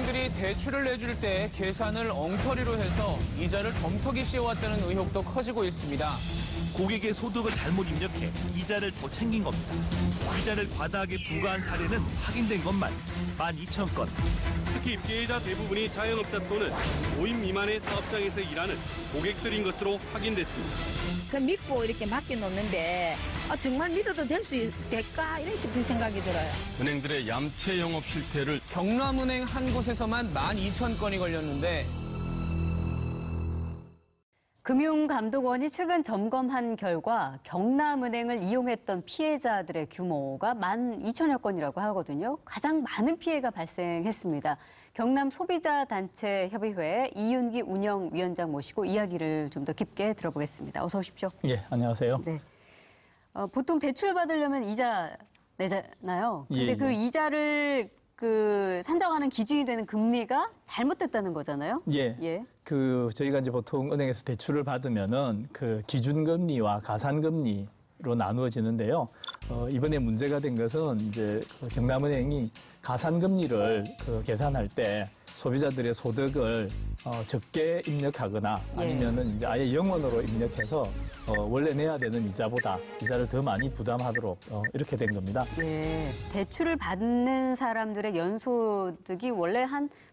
은행들이 대출을 내줄 때 계산을 엉터리로 해서 이자를 덤터기 씌워왔다는 의혹도 커지고 있습니다. 고객의 소득을 잘못 입력해 이자를 더 챙긴 겁니다. 이자를 과다하게 부과한 사례는 확인된 것만 12,000건. 특히 피해자 대부분이 자영업자 또는 5인 미만의 사업장에서 일하는 고객들인 것으로 확인됐습니다. 그 믿고 이렇게 맡겨놓는데 정말 믿어도 될까 이런 싶은 생각이 들어요. 은행들의 얌체 영업 실태를 경남은행 한 곳에서만 12,000건이 걸렸는데 금융감독원이 최근 점검한 결과 경남은행을 이용했던 피해자들의 규모가 12,000여 건이라고 하거든요. 가장 많은 피해가 발생했습니다. 경남소비자단체협의회 이윤기 운영위원장 모시고 이야기를 좀 더 깊게 들어보겠습니다. 어서 오십시오. 예, 안녕하세요. 네. 보통 대출 받으려면 이자 내잖아요. 근데 예, 그 예. 이자를 산정하는 기준이 되는 금리가 잘못됐다는 거잖아요. 예. 예. 저희가 이제 보통 은행에서 대출을 받으면은 그 기준금리와 가산금리로 나누어지는데요. 이번에 문제가 된 것은 이제 경남은행이 가산금리를 계산할 때 소비자들의 소득을 적게 입력하거나 아니면은 이제 아예 0원으로 입력해서 원래 내야 되는 이자보다 이자를 더 많이 부담하도록 이렇게 된 겁니다. 예. 대출을 받는 사람들의 연소득이 원래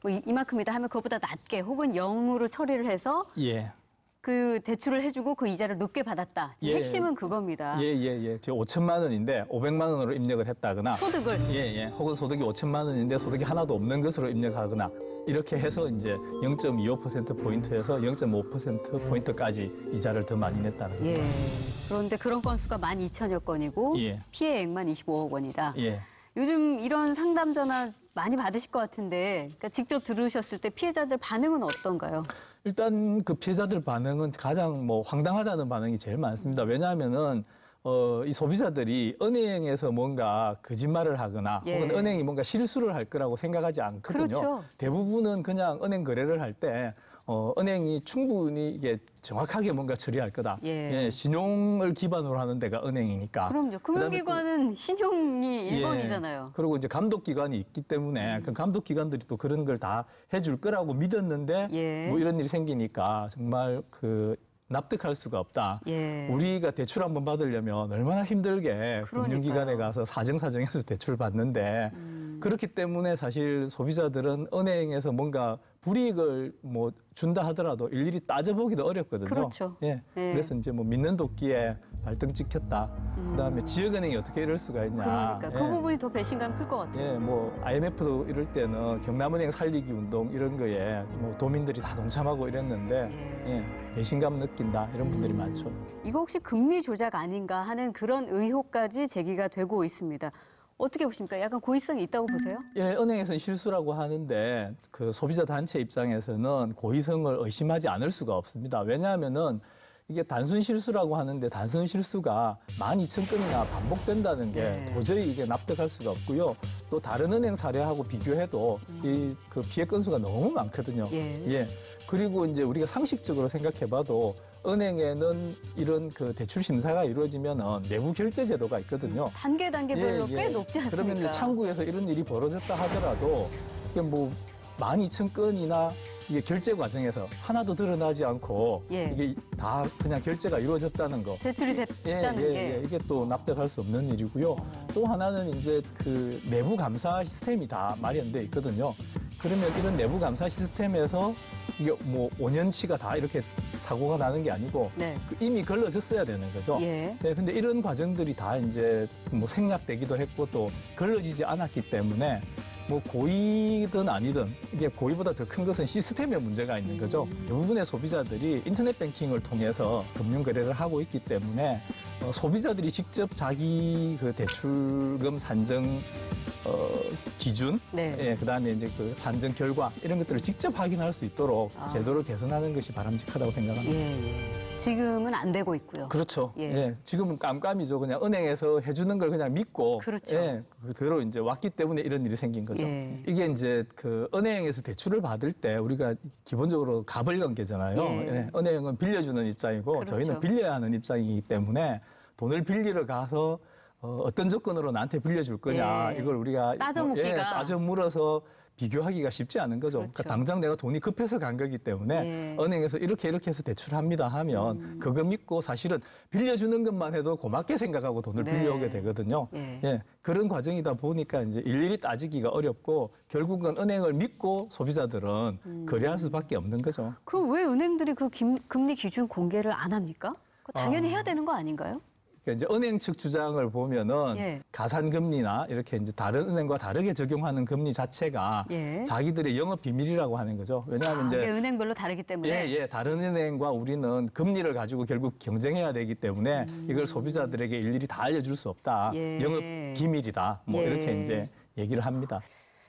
뭐 이만큼이다 하면 그것보다 낮게 혹은 0으로 처리를 해서 예. 그 대출을 해주고 그 이자를 높게 받았다. 예. 핵심은 그겁니다. 예. 지금 5천만 원인데 500만 원으로 입력을 했다거나 소득을. 예. 혹은 소득이 5천만 원인데 소득이 하나도 없는 것으로 입력하거나 이렇게 해서 이제 0.25%포인트에서 0.5%포인트까지 이자를 더 많이 냈다는 거죠. 예. 그런데 그런 건수가 12,000여 건이고 예. 피해액만 25억 원이다. 예. 요즘 이런 상담 전화 많이 받으실 것 같은데 그러니까 직접 들으셨을 때 피해자들 반응은 어떤가요? 일단 그 피해자들 반응은 가장 황당하다는 반응이 제일 많습니다. 왜냐하면은 이 소비자들이 은행에서 뭔가 거짓말을 하거나 혹은 은행이 뭔가 실수를 할 거라고 생각하지 않거든요. 그렇죠. 대부분은 그냥 은행 거래를 할 때 은행이 충분히 이게 정확하게 뭔가 처리할 거다. 예. 신용을 기반으로 하는 데가 은행이니까. 그럼요. 금융기관은 신용이 예. 1번이잖아요. 그리고 이제 감독기관이 있기 때문에 그 감독기관들이 또 그런 걸 다 해줄 거라고 믿었는데 뭐 이런 일이 생기니까 정말 납득할 수가 없다. 예. 우리가 대출 한번 받으려면 얼마나 힘들게 그러니까요. 금융기관에 가서 사정사정해서 대출 받는데 그렇기 때문에 사실 소비자들은 은행에서 뭔가 불이익을 준다 하더라도 일일이 따져보기도 어렵거든요. 그렇죠. 예. 그래서 이제 믿는 도끼에 발등 찍혔다. 그다음에 지역은행이 어떻게 이럴 수가 있냐. 그러니까 그 부분이 더 배신감 클 것 같아요. 예, IMF도 이럴 때는 경남은행 살리기 운동 이런 거에 도민들이 다 동참하고 이랬는데 배신감 느낀다 이런 분들이 많죠. 이거 혹시 금리 조작 아닌가 하는 그런 의혹까지 제기가 되고 있습니다. 어떻게 보십니까? 약간 고의성이 있다고 보세요? 예, 은행에서는 실수라고 하는데 그 소비자 단체 입장에서는 고의성을 의심하지 않을 수가 없습니다. 왜냐하면은 이게 단순 실수라고 하는데 단순 실수가 12,000건이나 반복된다는 게 도저히 이게 납득할 수가 없고요. 또 다른 은행 사례하고 비교해도 그 피해 건수가 너무 많거든요. 예. 그리고 이제 우리가 상식적으로 생각해봐도 은행에는 이런 대출 심사가 이루어지면은 내부 결제 제도가 있거든요. 단계별로 꽤 높지 않습니까? 그러면 이제 창구에서 이런 일이 벌어졌다 하더라도 이게 12,000건이나 이게 결제 과정에서 하나도 드러나지 않고 이게 다 그냥 결제가 이루어졌다는 거. 대출이 됐다는 게. 이게 또 납득할 수 없는 일이고요. 또 하나는 이제 내부 감사 시스템이 다 마련돼 있거든요. 그러면 이런 내부 감사 시스템에서 이게 5년치가 다 이렇게 사고가 나는 게 아니고 이미 걸러졌어야 되는 거죠. 근데 이런 과정들이 다 이제 생략되기도 했고 또 걸러지지 않았기 때문에 고의든 아니든 이게 고의보다 더 큰 것은 시스템에 문제가 있는 거죠. 대부분의 소비자들이 인터넷 뱅킹을 통해서 금융 거래를 하고 있기 때문에 소비자들이 직접 자기 대출금 산정 기준, 그다음에 이제 산정 결과 이런 것들을 직접 확인할 수 있도록 제도를 개선하는 것이 바람직하다고 생각합니다. 지금은 안 되고 있고요. 그렇죠. 지금은 깜깜이죠. 그냥 은행에서 해주는 걸 그냥 믿고 그대로 이제 왔기 때문에 이런 일이 생긴 거죠. 이게 이제 은행에서 대출을 받을 때 우리가 기본적으로 가벌관계잖아요. 은행은 빌려주는 입장이고 저희는 빌려야 하는 입장이기 때문에 돈을 빌리러 가서 어떤 조건으로 나한테 빌려줄 거냐 이걸 우리가 따져 묻기가 따져 물어서 비교하기가 쉽지 않은 거죠. 그렇죠. 그러니까 당장 내가 돈이 급해서 간 거기 때문에 예. 은행에서 이렇게 해서 대출합니다 하면 그거 믿고 사실은 빌려주는 것만 해도 고맙게 생각하고 돈을 네. 빌려오게 되거든요. 예. 그런 과정이다 보니까 이제 일일이 따지기가 어렵고 결국은 은행을 믿고 소비자들은 거래할 수밖에 없는 거죠. 그 왜 은행들이 그 금리 기준 공개를 안 합니까? 그거 당연히 해야 되는 거 아닌가요? 그러니까 이제 은행 측 주장을 보면은 예. 가산금리나 이렇게 이제 다른 은행과 다르게 적용하는 금리 자체가 예. 자기들의 영업 비밀이라고 하는 거죠. 왜냐하면 이게 이제 은행별로 다르기 때문에. 다른 은행과 우리는 금리를 가지고 결국 경쟁해야 되기 때문에 이걸 소비자들에게 일일이 다 알려줄 수 없다. 예. 영업 기밀이다. 뭐 예. 이렇게 이제 얘기를 합니다.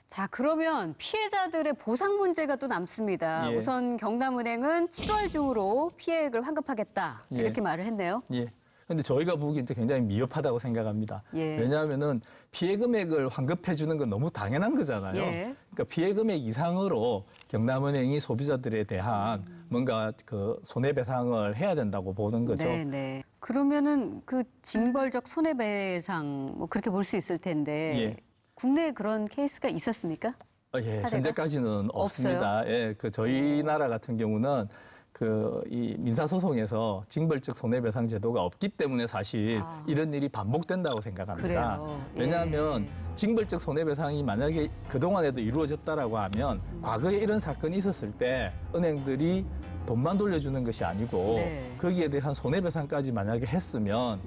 자, 그러면 피해자들의 보상 문제가 또 남습니다. 예. 우선 경남은행은 7월 중으로 피해액을 환급하겠다. 예. 이렇게 말을 했네요. 예. 근데 저희가 보기엔 굉장히 미흡하다고 생각합니다. 예. 왜냐하면은 피해 금액을 환급해 주는 건 너무 당연한 거잖아요. 예. 그러니까 피해 금액 이상으로 경남은행이 소비자들에 대한 뭔가 그 손해배상을 해야 된다고 보는 거죠. 네. 그러면은 그 징벌적 손해배상 뭐 그렇게 볼 수 있을 텐데 예. 국내에 그런 케이스가 있었습니까? 예, 현재까지는 없습니다. 예, 그 저희 나라 같은 경우는 그 이 민사소송에서 징벌적 손해배상 제도가 없기 때문에 사실 이런 일이 반복된다고 생각합니다. 그래요. 예. 왜냐하면 징벌적 손해배상이 만약에 그동안에도 이루어졌다라고 하면 과거에 이런 사건이 있었을 때 은행들이 돈만 돌려주는 것이 아니고 네. 거기에 대한 손해배상까지 만약에 했으면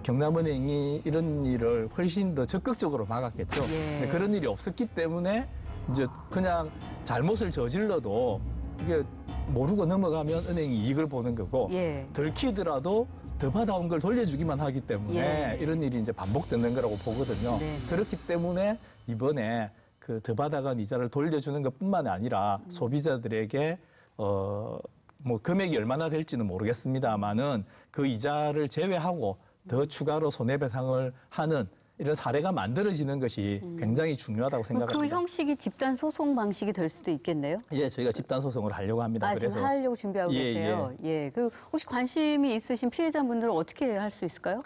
경남은행이 이런 일을 훨씬 더 적극적으로 막았겠죠. 예. 근데 그런 일이 없었기 때문에 이제 그냥 잘못을 저질러도 이게 모르고 넘어가면 은행이 이익을 보는 거고 예. 들키더라도 더 받아온 걸 돌려주기만 하기 때문에 예. 이런 일이 이제 반복되는 거라고 보거든요. 네. 그렇기 때문에 이번에 그 더 받아간 이자를 돌려주는 것뿐만 아니라 소비자들에게 뭐 금액이 얼마나 될지는 모르겠습니다만은 그 이자를 제외하고 더 추가로 손해배상을 하는 이런 사례가 만들어지는 것이 굉장히 중요하다고 그 생각합니다. 형식이 집단 소송 방식이 될 수도 있겠네요. 예, 저희가 집단 소송을 하려고 합니다. 지금 하려고 준비하고 예, 계세요. 예. 그 혹시 관심이 있으신 피해자분들은 어떻게 할 수 있을까요?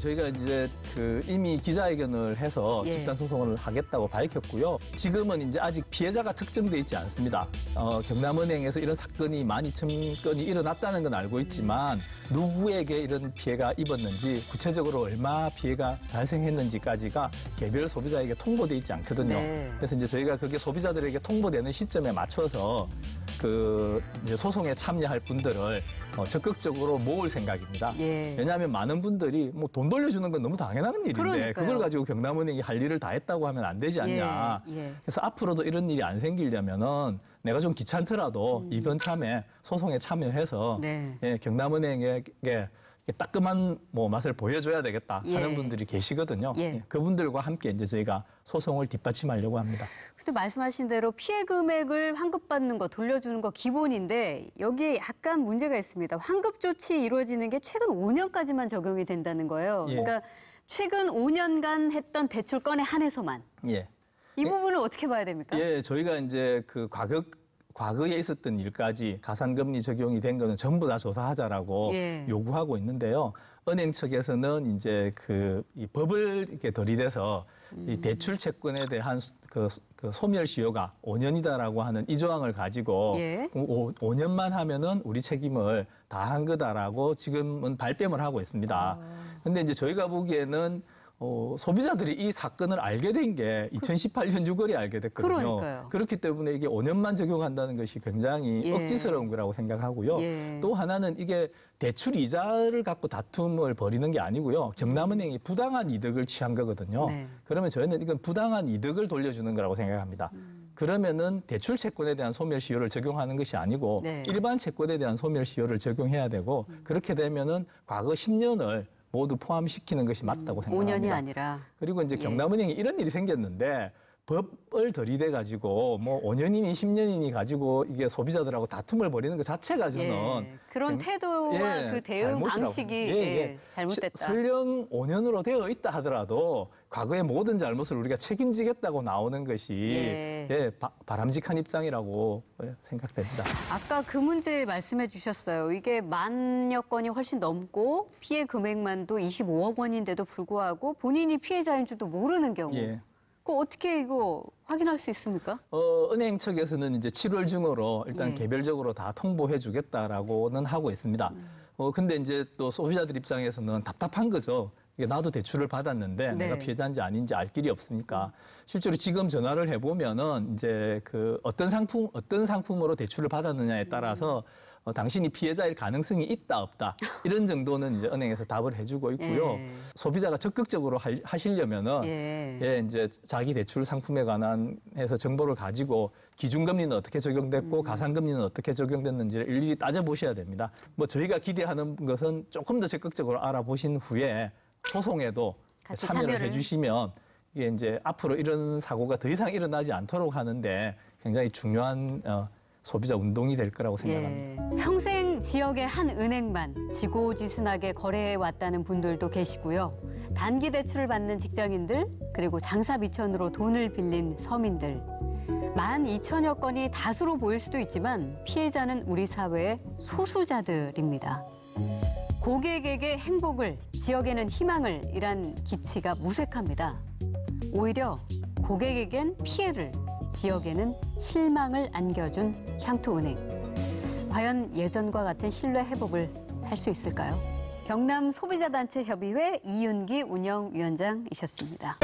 저희가 이제 그 이미 기자회견을 해서 예. 집단 소송을 하겠다고 밝혔고요. 지금은 이제 아직 피해자가 특정돼 있지 않습니다. 경남은행에서 이런 사건이 12,000건이 일어났다는 건 알고 있지만 누구에게 이런 피해가 입었는지 구체적으로 얼마 피해가 발생했는지까지가 개별 소비자에게 통보돼 있지 않거든요. 네. 그래서 이제 저희가 그게 소비자들에게 통보되는 시점에 맞춰서 그 이제 소송에 참여할 분들을 적극적으로 모을 생각입니다. 예. 왜냐하면 많은 분들이 뭐 돈 돌려주는 건 너무 당연한 일인데 그러니까요. 그걸 가지고 경남은행이 할 일을 다 했다고 하면 안 되지 않냐. 예. 그래서 앞으로도 이런 일이 안 생기려면은 내가 좀 귀찮더라도 이번 참에 소송에 참여해서 네. 예, 경남은행에게 따끔한 뭐 맛을 보여줘야 되겠다 하는 예. 분들이 계시거든요. 예. 예, 그분들과 함께 이제 저희가 소송을 뒷받침하려고 합니다. 근데 말씀하신 대로 피해 금액을 환급받는 거, 돌려주는 거 기본인데 여기에 약간 문제가 있습니다. 환급 조치 이루어지는 게 최근 5년까지만 적용이 된다는 거예요. 예. 그러니까 최근 5년간 했던 대출 건에 한해서만. 예. 이 부분을 어떻게 봐야 됩니까? 예, 저희가 이제 그 과거에 있었던 일까지 가산금리 적용이 된 거는 전부 다 조사하자라고 예. 요구하고 있는데요. 은행 측에서는 이제 이 법을 이렇게 들이대서 이 대출 채권에 대한 그 소멸시효가 5년이다라고 하는 이 조항을 가지고 예. 5년만 하면은 우리 책임을 다한 거다라고 지금은 발뺌을 하고 있습니다. 근데 이제 저희가 보기에는 소비자들이 이 사건을 알게 된 게 2018년 6월에 알게 됐거든요. 그러니까요. 그렇기 때문에 이게 5년만 적용한다는 것이 굉장히 예. 억지스러운 거라고 생각하고요. 예. 또 하나는 이게 대출 이자를 갖고 다툼을 벌이는 게 아니고요. 경남은행이 부당한 이득을 취한 거거든요. 네. 그러면 저희는 이건 부당한 이득을 돌려주는 거라고 생각합니다. 그러면은 대출 채권에 대한 소멸시효를 적용하는 것이 아니고 네. 일반 채권에 대한 소멸시효를 적용해야 되고 그렇게 되면은 과거 10년을 모두 포함시키는 것이 맞다고 생각합니다. 5년이 아니라. 그리고 이제 예. 경남은행이 이런 일이 생겼는데 법을 들이대 가지고 뭐 5년이니 10년이니 가지고 이게 소비자들하고 다툼을 벌이는 것 자체가 저는 예. 그런 태도와 예, 그 대응 잘못이라고. 방식이 예. 잘못됐다. 설령 5년으로 되어 있다 하더라도 과거의 모든 잘못을 우리가 책임지겠다고 나오는 것이 예. 바람직한 입장이라고 생각됩니다. 아까 그 문제 말씀해 주셨어요. 이게 10,000여 건이 훨씬 넘고 피해 금액만도 25억 원인데도 불구하고 본인이 피해자인 줄도 모르는 경우. 예. 그 어떻게 이거 확인할 수 있습니까? 은행 측에서는 이제 7월 중으로 일단 예. 개별적으로 다 통보해 주겠다라고는 하고 있습니다. 근데 이제 또 소비자들 입장에서는 답답한 거죠. 이게 나도 대출을 받았는데 네. 내가 피해자인지 아닌지 알 길이 없으니까 실제로 지금 전화를 해보면은 이제 그 어떤 상품으로 대출을 받았느냐에 따라서 당신이 피해자일 가능성이 있다 없다 이런 정도는 이제 은행에서 답을 해주고 있고요. 예. 소비자가 적극적으로 하시려면은 예. 이제 자기 대출 상품에 관한 해서 정보를 가지고 기준금리는 어떻게 적용됐고 가산금리는 어떻게 적용됐는지를 일일이 따져보셔야 됩니다. 뭐 저희가 기대하는 것은 조금 더 적극적으로 알아보신 후에 소송에도 같이 참여를 참여를. 해주시면 이게 이제 앞으로 이런 사고가 더 이상 일어나지 않도록 하는데 굉장히 중요한 소비자 운동이 될 거라고 생각합니다. 예. 평생 지역의 한 은행만 지고지순하게 거래해 왔다는 분들도 계시고요. 단기 대출을 받는 직장인들 그리고 장사 미천으로 돈을 빌린 서민들. 12,000여 건이 다수로 보일 수도 있지만 피해자는 우리 사회의 소수자들입니다. 고객에게 행복을, 지역에는 희망을 이란 기치가 무색합니다. 오히려 고객에겐 피해를, 지역에는 실망을 안겨준 향토은행. 과연 예전과 같은 신뢰 회복을 할 수 있을까요? 경남 소비자단체협의회 이윤기 운영위원장이셨습니다.